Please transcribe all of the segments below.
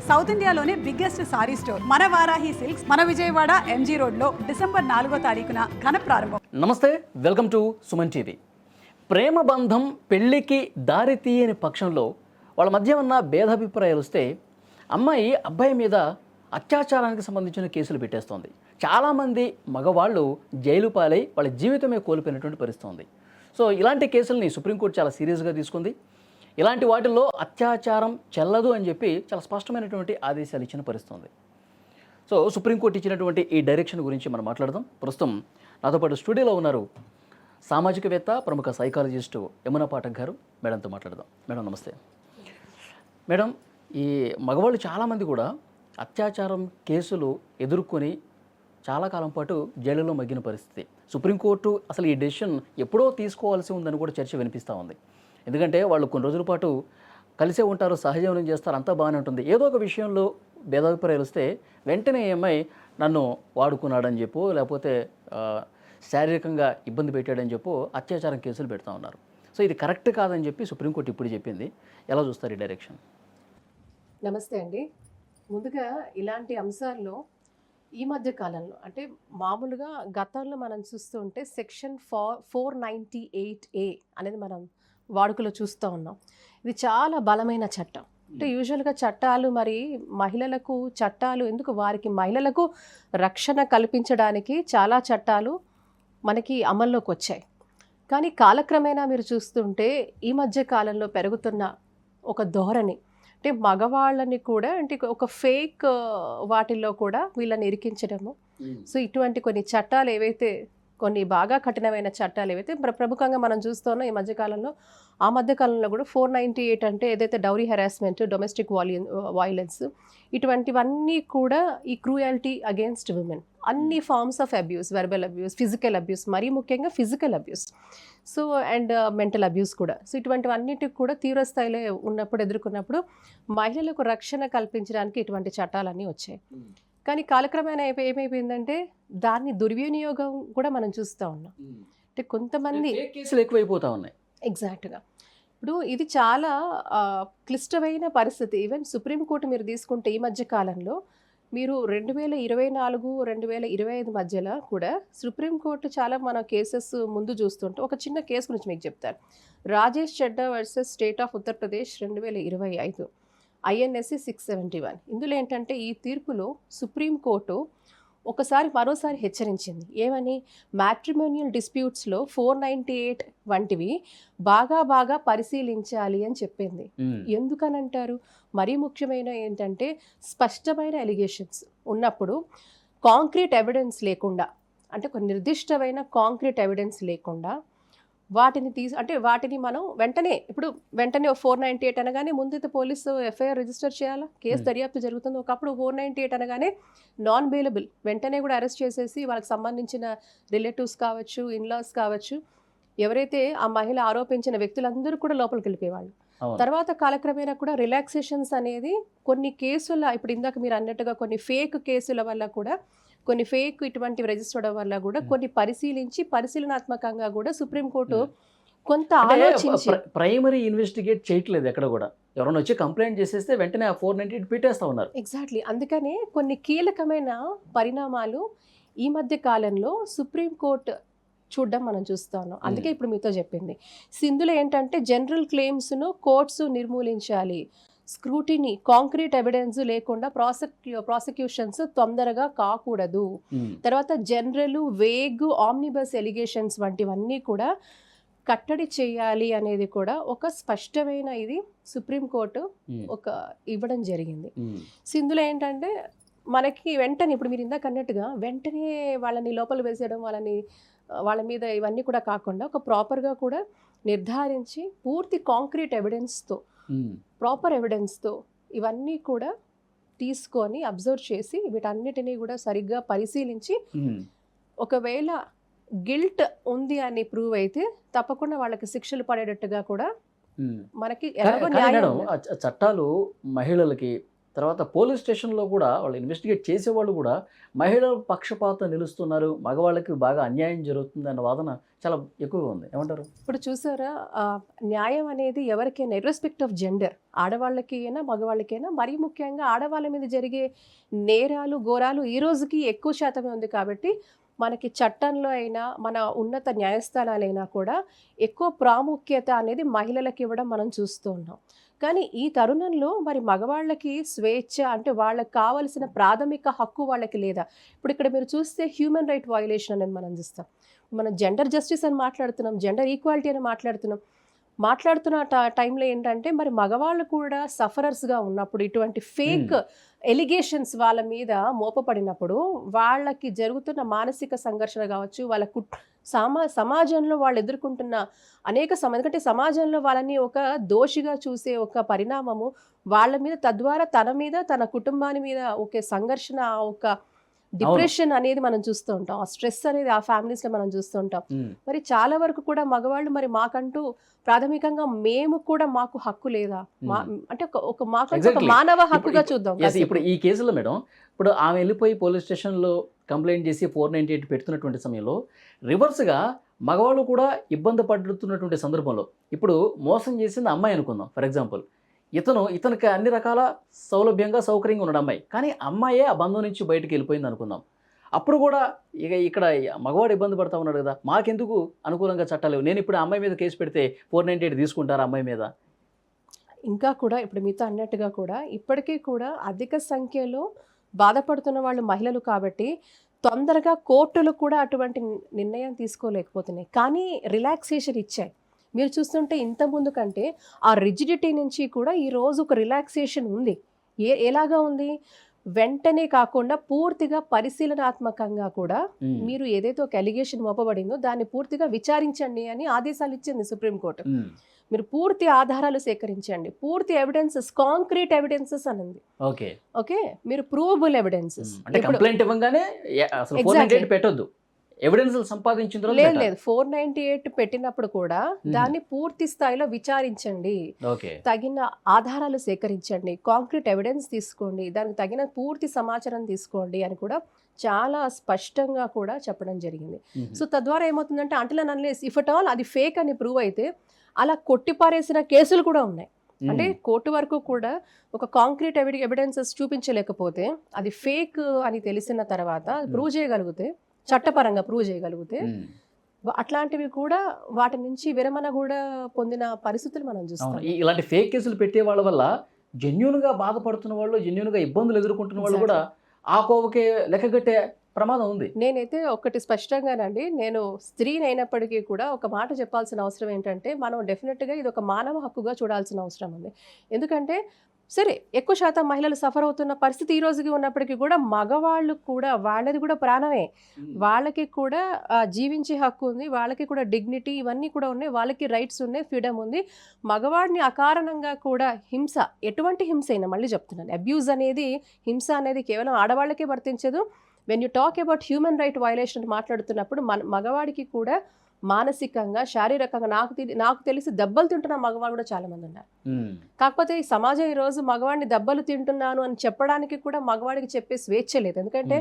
South ఇండియాలోనే biggest sorry store మన Varahi silks మన విజయవాడ ఎంజీ రోడ్లో డిసెంబర్ 4వ తారీఖున ఘన ప్రారంభం. నమస్తే, వెల్కమ్ టు సుమన్ టీవీ. ప్రేమ బంధం పెళ్లికి దారి తీయని పక్షంలో వాళ్ళ మధ్య ఉన్న భేదాభిప్రాయాలు వస్తే అమ్మాయి అబ్బాయి మీద అత్యాచారానికి సంబంధించిన కేసులు పెట్టేస్తోంది. చాలామంది మగవాళ్ళు జైలు పాలై వాళ్ళ జీవితమే కోల్పోయినటువంటి పరిస్థితి ఉంది. సో ఇలాంటి కేసుల్ని సుప్రీంకోర్టు చాలా సీరియస్గా తీసుకుంది. ఇలాంటి వాటిల్లో అత్యాచారం చెల్లదు అని చెప్పి చాలా స్పష్టమైనటువంటి ఆదేశాలు ఇచ్చిన పరిస్థితి ఉంది. సో సుప్రీంకోర్టు ఇచ్చినటువంటి ఈ డైరెక్షన్ గురించి మనం మాట్లాడదాం. ప్రస్తుతం నాతో పాటు స్టూడియోలో ఉన్నారు సామాజికవేత్త, ప్రముఖ సైకాలజిస్టు యమునా పాఠక్ గారు. మేడంతో మాట్లాడదాం. మేడం నమస్తే. మేడం, ఈ మగవాళ్ళు చాలామంది కూడా అత్యాచారం కేసులు ఎదుర్కొని చాలా కాలం పాటు జైలులో మగ్గిన పరిస్థితి. సుప్రీంకోర్టు అసలు ఈ డెసిషన్ ఎప్పుడో తీసుకోవాల్సి ఉందని కూడా చర్చ వినిపిస్తూ ఉంది. ఎందుకంటే వాళ్ళు కొన్ని రోజుల పాటు కలిసే ఉంటారు, సహజీవనం చేస్తారు, అంతా బాగానే ఉంటుంది. ఏదో ఒక విషయంలో భేదాభిప్రాయాలు వస్తే వెంటనే ఏమై నన్ను వాడుకున్నాడని చెప్పు, లేకపోతే శారీరకంగా ఇబ్బంది పెట్టాడని చెప్పు అత్యాచారం కేసులు పెడతా ఉన్నారు. సో ఇది కరెక్ట్ కాదని చెప్పి సుప్రీంకోర్టు ఇప్పుడు చెప్పింది. ఎలా చూస్తారు ఈ డైరెక్షన్? నమస్తే అండి. ముందుగా ఇలాంటి అంశాల్లో ఈ మధ్య కాలంలో అంటే మామూలుగా గతంలో మనం చూస్తుంటే సెక్షన్ 498A అనేది మనం వాడుకలో చూస్తూ ఉన్నాం. ఇది చాలా బలమైన చట్టం. అంటే యూజువల్గా చట్టాలు మరి మహిళలకు చట్టాలు ఎందుకు వారికి మహిళలకు రక్షణ కల్పించడానికి చాలా చట్టాలు మనకి అమల్లోకి వచ్చాయి. కానీ కాలక్రమేణా మీరు చూస్తుంటే ఈ మధ్య కాలంలో పెరుగుతున్న ఒక ధోరణి అంటే మగవాళ్ళని కూడా అంటే ఒక ఫేక్ వాటిల్లో కూడా వీళ్ళని ఇరికించడము. సో ఇటువంటి కొన్ని చట్టాలు ఏవైతే కొన్ని బాగా కఠినమైన చట్టాలు ఏవైతే ప్రముఖంగా మనం చూస్తున్నాం ఈ మధ్యకాలంలో, ఆ మధ్యకాలంలో కూడా 498 అంటే ఏదైతే డౌరీ హెరాస్మెంట్, డొమెస్టిక్ వైలెన్స్, ఇటువంటివన్నీ కూడా ఈ క్రూయాలిటీ అగేన్స్ట్ విమెన్, అన్ని forms of abuse, verbal abuse, physical abuse, మరీ ముఖ్యంగా physical abuse, so and mental abuse కూడా. సో ఇటువంటివన్నిటికి కూడా తీవ్ర స్థాయిలో ఎదుర్కొన్నప్పుడు మహిళలకు రక్షణ కల్పించడానికి ఇటువంటి చట్టాలన్నీ వచ్చాయి. కానీ కాలక్రమేణా ఏమైపోయిందంటే దాన్ని దుర్వినియోగం కూడా మనం చూస్తూ ఉన్నాం. అంటే కొంతమంది కేసులు ఎక్కువైపోతా ఉన్నాయి. ఎగ్జాక్ట్గా ఇప్పుడు ఇది చాలా క్లిష్టమైన పరిస్థితి. ఈవెన్ సుప్రీంకోర్టు మీరు తీసుకుంటే ఈ మధ్య కాలంలో మీరు 2024, 2025 మధ్యలో కూడా సుప్రీంకోర్టు చాలా మన కేసెస్ ముందు చూస్తుంటే ఒక చిన్న కేసు గురించి మీకు చెప్తారు. రాజేష్ చెడ్డా versus state of Uttar Pradesh 2025 INSC 671. ఇందులో ఏంటంటే ఈ తీర్పులో సుప్రీంకోర్టు మరోసారి హెచ్చరించింది. ఏమని? మ్యాట్రిమోనియల్ డిస్ప్యూట్స్లో 498 వంటివి బాగా పరిశీలించాలి అని చెప్పింది. ఎందుకనంటారు? మరీ ముఖ్యమైన ఏంటంటే స్పష్టమైన ఎలిగేషన్స్ ఉన్నప్పుడు కాంక్రీట్ ఎవిడెన్స్ లేకుండా, అంటే ఒక నిర్దిష్టమైన కాంక్రీట్ ఎవిడెన్స్ లేకుండా వాటిని మనం వెంటనే 498 అనగానే ముందైతే పోలీసు FIR రిజిస్టర్ చేయాలా, కేసు దర్యాప్తు జరుగుతుంది. ఒకప్పుడు 498 అనగానే నాన్ బెయిలబుల్, వెంటనే కూడా అరెస్ట్ చేసేసి వాళ్ళకి సంబంధించిన రిలేటివ్స్ కావచ్చు, ఇన్లాస్ కావచ్చు, ఎవరైతే ఆ మహిళ ఆరోపించిన వ్యక్తులందరూ కూడా లోపలికి వెళ్ళిపోయేవాళ్ళు. తర్వాత కాలక్రమేణా కూడా రిలాక్సేషన్స్ అనేది కొన్ని కేసుల, ఇప్పుడు ఇందాక మీరు అన్నట్టుగా కొన్ని ఫేక్ కేసుల వల్ల కూడా, కొన్ని ఫేక్ ఇటువంటివి రిజిస్టర్ అవడం వల్ల కూడా కొన్ని పరిశీలనాత్మకంగా కూడా సుప్రీంకోర్టు కొంత ఆలోచించి ప్రైమరీ ఇన్వెస్టిగేట్ చేయట్లేదు. ఎక్కడ కూడా ఎవరైనా వచ్చి కంప్లైంట్ చేసేస్తే వెంటనే ఆ 498 పెట్టేస్తా ఉన్నారు. ఎగ్జాక్ట్లీ. అందుకనే కొన్ని కీలకమైన పరిణామాలు ఈ మధ్య కాలంలో సుప్రీంకోర్టు చూడడం మనం చూస్తా ఉన్నాం. అందుకే ఇప్పుడు మీతో చెప్పింది. ఇందులో ఏంటంటే జనరల్ క్లెయిమ్స్ను కోర్ట్స్ నిర్మూలించాలి, స్క్రూటినీ, కాంక్రీట్ ఎవిడెన్స్ లేకుండా ప్రాసిక్యూషన్స్ తొందరగా కాకూడదు. తర్వాత జనరల్, వేగ్, ఆమ్నిబస్ ఎలిగేషన్స్ వంటివన్నీ కూడా కట్టడి చేయాలి అనేది కూడా ఒక స్పష్టమైన ఇది సుప్రీంకోర్టు ఇవ్వడం జరిగింది. ఇందులో ఏంటంటే మనకి వెంటనే ఇప్పుడు మీరు ఇందాక అన్నట్టుగా వెంటనే వాళ్ళని లోపల వేసేయడం, వాళ్ళ మీద ఇవన్నీ కూడా కాకుండా ఒక ప్రాపర్గా కూడా నిర్ధారించి పూర్తి కాంక్రీట్ ఎవిడెన్స్తో, ప్రాపర్ ఎవిడెన్స్తో ఇవన్నీ కూడా తీసుకొని అబ్జర్వ్ చేసి వీటన్నిటినీ కూడా సరిగ్గా పరిశీలించి ఒకవేళ గిల్ట్ ఉంది అని ప్రూవ్ అయితే తప్పకుండా వాళ్ళకి శిక్షలు పడేటట్టుగా కూడా మనకి చట్టాలు మహిళలకి తర్వాత పోలీస్ స్టేషన్లో కూడా వాళ్ళు ఇన్వెస్టిగేట్ చేసేవాళ్ళు కూడా మహిళల పక్షపాతం నిలుస్తున్నారు, మగవాళ్ళకి బాగా అన్యాయం జరుగుతుంది అన్న వాదన చాలా ఎక్కువగా ఉంది. ఏమంటారు? ఇప్పుడు చూసారా, న్యాయం అనేది ఎవరికైనా ఇర్రెస్పెక్ట్ ఆఫ్ జెండర్, ఆడవాళ్ళకైనా మగవాళ్ళకైనా, మరీ ముఖ్యంగా ఆడవాళ్ళ మీద జరిగే నేరాలు ఘోరాలు ఈ రోజుకి ఎక్కువ శాతమే ఉంది. కాబట్టి మనకి చట్టంలో అయినా మన ఉన్నత న్యాయస్థానాలైనా కూడా ఎక్కువ ప్రాముఖ్యత అనేది మహిళలకు ఇవ్వడం మనం చూస్తూ ఉన్నాం. కానీ ఈ తరుణంలో మరి మగవాళ్ళకి స్వేచ్ఛ అంటే వాళ్ళకి కావలసిన ప్రాథమిక హక్కు వాళ్ళకి లేదా? ఇప్పుడు ఇక్కడ మీరు చూస్తే హ్యూమన్ రైట్ వయలేషన్ అనేది మనం చూస్తాం. మనం జెండర్ జస్టిస్ అని మాట్లాడుతున్నాం, జెండర్ ఈక్వాలిటీ అని మాట్లాడుతున్న టైంలో ఏంటంటే మరి మగవాళ్ళు కూడా సఫరర్స్గా ఉన్నప్పుడు ఇటువంటి ఫేక్ ఎలిగేషన్స్ వాళ్ళ మీద మోపబడినప్పుడు వాళ్ళకి జరుగుతున్న మానసిక సంఘర్షణ కావచ్చు, వాళ్ళ సమాజంలో వాళ్ళు ఎదుర్కొంటున్న అనేక ఎందుకంటే సమాజంలో వాళ్ళని ఒక దోషిగా చూసే ఒక పరిణామము వాళ్ళ మీద, తద్వారా తన మీద తన కుటుంబాన్ని మీద ఒక సంఘర్షణ, ఒక డిప్రెషన్ అనేది మనం చూస్తూ ఉంటాం. ఆ స్ట్రెస్ అనేది ఆ ఫ్యామిలీస్లో మనం చూస్తూ ఉంటాం. మరి చాలా వరకు కూడా మగవాళ్ళు మరి మాకంటూ ప్రాథమికంగా మేము కూడా మాకు హక్కు లేదా, అంటే ఒక మాకంటూ ఒక మానవ హక్కుగా చూద్దాం. ఇప్పుడు ఈ కేసులో మేడం, ఇప్పుడు ఆమె వెళ్ళిపోయి పోలీస్ స్టేషన్లో కంప్లైంట్ చేసి 498 పెడుతున్నటువంటి సమయంలో రివర్స్గా మగవాళ్ళు కూడా ఇబ్బంది పడుతున్నటువంటి సందర్భంలో ఇప్పుడు మోసం చేసింది అమ్మాయి అనుకుందాం. ఫర్ ఎగ్జాంపుల్, ఇతనికి అన్ని రకాల సౌలభ్యంగా సౌకర్యంగా ఉన్నాడు అమ్మాయి, కానీ అమ్మాయే ఆ బంధం నుంచి బయటకు వెళ్ళిపోయింది అనుకుందాం. అప్పుడు కూడా ఇక్కడ మగవాడు ఇబ్బంది పడతా ఉన్నాడు కదా, మాకెందుకు అనుకూలంగా చట్టాలు, నేను ఇప్పుడు అమ్మాయి మీద కేసు పెడితే 498 తీసుకుంటారా అమ్మాయి మీద? ఇంకా కూడా ఇప్పుడు మీతో అన్నట్టుగా కూడా ఇప్పటికీ కూడా అధిక సంఖ్యలో బాధపడుతున్న వాళ్ళు మహిళలు కాబట్టి తొందరగా కోర్టులు కూడా అటువంటి నిర్ణయం తీసుకోలేకపోతున్నాయి. కానీ రిలాక్సేషన్ ఇచ్చాయి. మీరు చూస్తుంటే ఇంత ముందు కంటే ఆ రిజిడిటీ నుంచి కూడా ఈరోజు ఒక రిలాక్సేషన్ ఉంది. ఎలాగా ఉంది? వెంటనే కాకుండా పూర్తిగా పరిశీలనాత్మకంగా కూడా మీరు ఏదైతే ఒక అలిగేషన్ మోపబడిందో దాన్ని పూర్తిగా విచారించండి అని ఆదేశాలు ఇచ్చింది సుప్రీంకోర్టు. మీరు పూర్తి ఆధారాలు సేకరించండి, పూర్తి ఎవిడెన్సెస్, కాంక్రీట్ ఎవిడెన్సెస్ అనింది. ఓకే, మీరు ప్రూవబుల్ ఎవిడెన్సెస్. ఎవిడెన్స్ సంపాదించిన లేదు 498 పెట్టినప్పుడు కూడా దాన్ని పూర్తి స్థాయిలో విచారించండి, తగిన ఆధారాలు సేకరించండి, కాంక్రీట్ ఎవిడెన్స్ తీసుకోండి, దానికి తగిన పూర్తి సమాచారం తీసుకోండి అని కూడా చాలా స్పష్టంగా కూడా చెప్పడం జరిగింది. సో తద్వారా ఏమవుతుందంటే until and unless if at all అది ఫేక్ అని ప్రూవ్ అయితే అలా కొట్టిపారేసిన కేసులు కూడా ఉన్నాయి. అంటే కోర్టు వరకు కూడా ఒక కాంక్రీట్ ఎవిడెన్సెస్ చూపించలేకపోతే అది ఫేక్ అని తెలిసిన తర్వాత ప్రూవ్ చేయగలిగితే, చట్టపరంగా ప్రూవ్ చేయగలిగితే అట్లాంటివి కూడా వాటి నుంచి విరమణ కూడా పొందిన పరిస్థితులు మనం చూస్తాం. ఇలాంటి ఫేక్ కేసులు పెట్టే వాళ్ళ వల్ల జెన్యూన్గా బాధపడుతున్న వాళ్ళు, జెన్యూన్గా ఇబ్బందులు ఎదుర్కొంటున్న వాళ్ళు కూడా ఆ కోవకే లెక్కగట్టే ప్రమాదం ఉంది. నేనైతే ఒకటి స్పష్టంగానండి, నేను స్త్రీని అయినప్పటికీ కూడా ఒక మాట చెప్పాల్సిన అవసరం ఏంటంటే మనం డెఫినెట్గా ఇది ఒక మానవ హక్కుగా చూడాల్సిన అవసరం ఉంది. ఎందుకంటే సరే ఎక్కువ శాతం మహిళలు సఫర్ అవుతున్న పరిస్థితి ఈ రోజుకి ఉన్నప్పటికీ కూడా మగవాళ్ళు కూడా వాళ్ళది కూడా ప్రాణమే, వాళ్ళకి కూడా జీవించే హక్కు ఉంది, వాళ్ళకి కూడా డిగ్నిటీ ఇవన్నీ కూడా ఉన్నాయి, వాళ్ళకి రైట్స్ ఉన్నాయి, ఫ్రీడమ్ ఉంది. మగవాడిని అకారణంగా కూడా హింస, ఎటువంటి హింస అయినా, మళ్ళీ చెప్తున్నాను, అబ్యూజ్ అనేది, హింస అనేది కేవలం ఆడవాళ్ళకే వర్తించదు. When you talk about human right violation మాట్లాడుతున్నప్పుడు మగవాడికి కూడా మానసికంగా, శారీరకంగా, నాకు తెలిసి దెబ్బలు తింటున్న మగవాడు కూడా చాలా మంది ఉన్నారు. కాకపోతే ఈ సమాజం ఈరోజు మగవాడిని దెబ్బలు తింటున్నాను అని చెప్పడానికి కూడా మగవాడికి చెప్పే స్వేచ్ఛ లేదు. ఎందుకంటే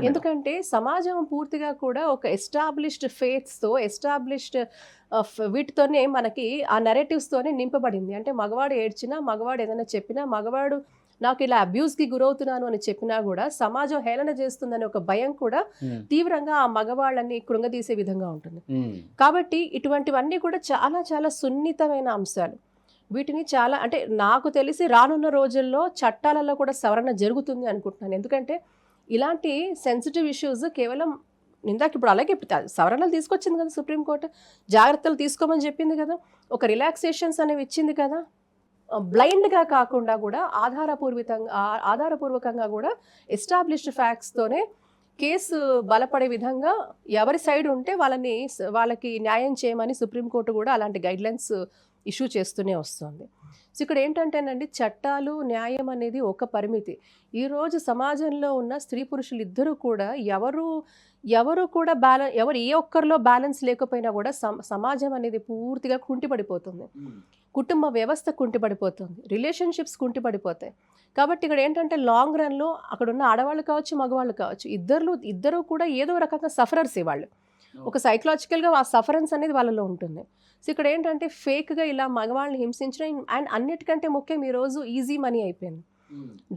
ఎందుకంటే సమాజం పూర్తిగా కూడా ఒక ఎస్టాబ్లిష్డ్ ఫేత్స్తో, ఎస్టాబ్లిష్డ్ వీటితోనే మనకి ఆ నెరేటివ్స్తోనే నింపబడింది. అంటే మగవాడు ఏడ్చినా, మగవాడు ఏదైనా చెప్పినా, మగవాడు నాకు ఇలా అబ్యూస్కి గురవుతున్నాను అని చెప్పినా కూడా సమాజం హేళన చేస్తుందనే ఒక భయం కూడా తీవ్రంగా ఆ మగవాళ్ళని కృంగదీసే విధంగా ఉంటుంది. కాబట్టి ఇటువంటివన్నీ కూడా చాలా చాలా సున్నితమైన అంశాలు. వీటిని చాలా, అంటే నాకు తెలిసి రానున్న రోజుల్లో చట్టాలలో కూడా సవరణ జరుగుతుంది అనుకుంటున్నాను. ఎందుకంటే ఇలాంటి సెన్సిటివ్ ఇష్యూస్ కేవలం ఇందాక ఇప్పుడు అలాగే సవరణలు తీసుకొచ్చింది కదా సుప్రీంకోర్టు, జాగ్రత్తలు తీసుకోమని చెప్పింది కదా, ఒక రిలాక్సేషన్స్ అనేవి ఇచ్చింది కదా. బ్లైండ్గా కాకుండా కూడా ఆధారపూర్వకంగా కూడా ఎస్టాబ్లిష్డ్ ఫ్యాక్ట్స్తోనే కేసు బలపడే విధంగా ఎవరి సైడ్ ఉంటే వాళ్ళకి న్యాయం చేయమని సుప్రీంకోర్టు కూడా అలాంటి గైడ్లైన్స్ ఇష్యూ చేస్తూనే వస్తుంది. సో ఇక్కడ ఏంటంటేనండి, చట్టాలు, న్యాయం అనేది ఒక పరిమితి. ఈరోజు సమాజంలో ఉన్న స్త్రీ పురుషులు ఇద్దరు కూడా ఎవరు కూడా ఏ ఒక్కరిలో బ్యాలెన్స్ లేకపోయినా కూడా సమాజం అనేది పూర్తిగా కుంటిపడిపోతుంది. కుటుంబ వ్యవస్థ కుంటిపడిపోతుంది, రిలేషన్షిప్స్ కుంటిపడిపోతాయి. కాబట్టి ఇక్కడ ఏంటంటే లాంగ్ రన్లో అక్కడ ఉన్న ఆడవాళ్ళు కావచ్చు, మగవాళ్ళు కావచ్చు, ఇద్దరు కూడా ఏదో రకంగా సఫరర్స్ వాళ్ళు. ఒక సైకలాజికల్గా ఆ సఫరెన్స్ అనేది వాళ్ళలో ఉంటుంది. సో ఇక్కడ ఏంటంటే ఫేక్గా ఇలా మగవాళ్ళని హింసించడం, అండ్ అన్నిటికంటే ముఖ్యం ఈరోజు ఈజీ మనీ అయిపోయింది.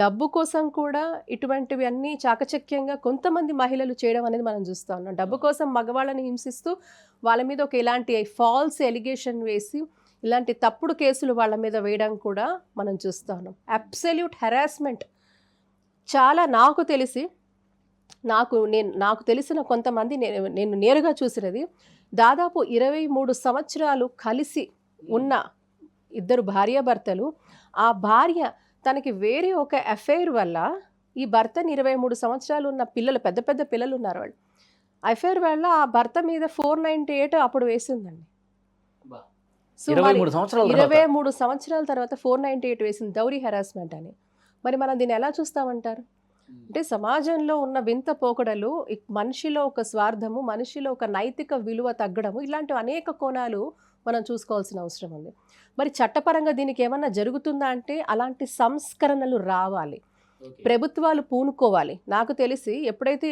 డబ్బు కోసం కూడా ఇటువంటివి అన్నీ చాకచక్యంగా కొంతమంది మహిళలు చేయడం అనేది మనం చూస్తూ ఉన్నాం. డబ్బు కోసం మగవాళ్ళని హింసిస్తూ వాళ్ళ మీద ఒక ఇలాంటి ఫాల్స్ ఎలిగేషన్ వేసి ఇలాంటి తప్పుడు కేసులు వాళ్ళ మీద వేయడం కూడా మనం చూస్తూ ఉన్నాం. Absolute harassment. చాలా నాకు తెలిసిన కొంతమంది, నేను నేరుగా చూసినది, దాదాపు 23 సంవత్సరాలు కలిసి ఉన్న ఇద్దరు భార్యాభర్తలు, ఆ భార్య తనకి వేరే ఒక అఫైర్ వల్ల ఈ భర్తని 23 సంవత్సరాలు ఉన్న పిల్లలు, పెద్ద పెద్ద పిల్లలు ఉన్నారు వాళ్ళు, అఫైర్ వల్ల ఆ భర్త మీద 498 అప్పుడు వేసిందండి. సో 23 సంవత్సరాల తర్వాత 498 వేసింది, దౌరీ హెరాస్మెంట్ అని. మరి మనం దీన్ని ఎలా చూస్తామంటారు? అంటే సమాజంలో ఉన్న వింత పోకడలు, మనిషిలో ఒక స్వార్థము, మనిషిలో ఒక నైతిక విలువ తగ్గడము, ఇలాంటి అనేక కోణాలు మనం చూసుకోవాల్సిన అవసరం ఉంది. మరి చట్టపరంగా దీనికి ఏమన్నా జరుగుతుందా అంటే అలాంటి సంస్కరణలు రావాలి, ప్రభుత్వాలు పూనుకోవాలి. నాకు తెలిసి ఎప్పుడైతే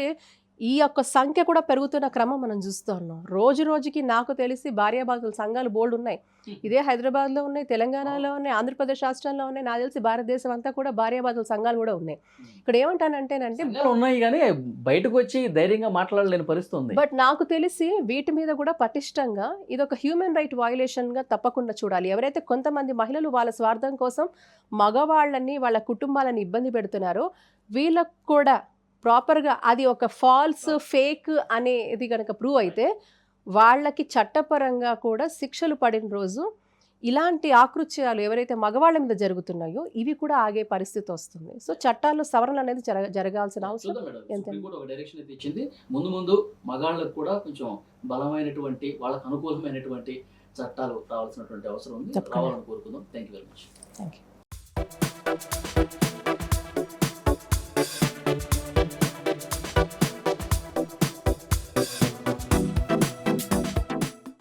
ఈ యొక్క సంఖ్య కూడా పెరుగుతున్న క్రమం మనం చూస్తూ ఉన్నాం. రోజు రోజుకి నాకు తెలిసి భార్యాభర్తల సంఘాలు బోల్డ్ ఉన్నాయి. ఇదే హైదరాబాద్లో ఉన్నాయి, తెలంగాణలో ఉన్నాయి, ఆంధ్రప్రదేశ్ రాష్ట్రంలో ఉన్నాయి. నాకు తెలిసి భారతదేశం అంతా కూడా భార్యాభర్తల సంఘాలు కూడా ఉన్నాయి. ఇక్కడ ఏమంటానంటేనంటే ఉన్నాయి కానీ బయటకు వచ్చి ధైర్యంగా మాట్లాడలేని పరిస్థితి ఉంది. బట్ నాకు తెలిసి వీటి మీద కూడా పటిష్టంగా ఇది ఒక హ్యూమన్ రైట్ వయలేషన్గా తప్పకుండా చూడాలి. ఎవరైతే కొంతమంది మహిళలు వాళ్ళ స్వార్థం కోసం మగవాళ్ళని, వాళ్ళ కుటుంబాలని ఇబ్బంది పెడుతున్నారో వీళ్ళకు కూడా ప్రాపర్గా అది ఒక ఫాల్స్, ఫేక్ అనేది కనుక ప్రూవ్ అయితే వాళ్ళకి చట్టపరంగా కూడా శిక్షలు పడిన రోజు ఇలాంటి ఆకృత్యాలు ఎవరైతే మగవాళ్ళ మీద జరుగుతున్నాయో ఇవి కూడా ఆగే పరిస్థితి వస్తుంది. సో చట్టాల్లో సవరణ అనేది జరగాల్సిన అవసరం ముందు మగాళ్ళకు కూడా కొంచెం బలమైనటువంటి, వాళ్ళకు అనుకూలమైనటువంటి చట్టాలు రావాల్సినటువంటి అవసరం ఉంది. రావాలని కోరుకుందాం. Thank you very much. Thank you.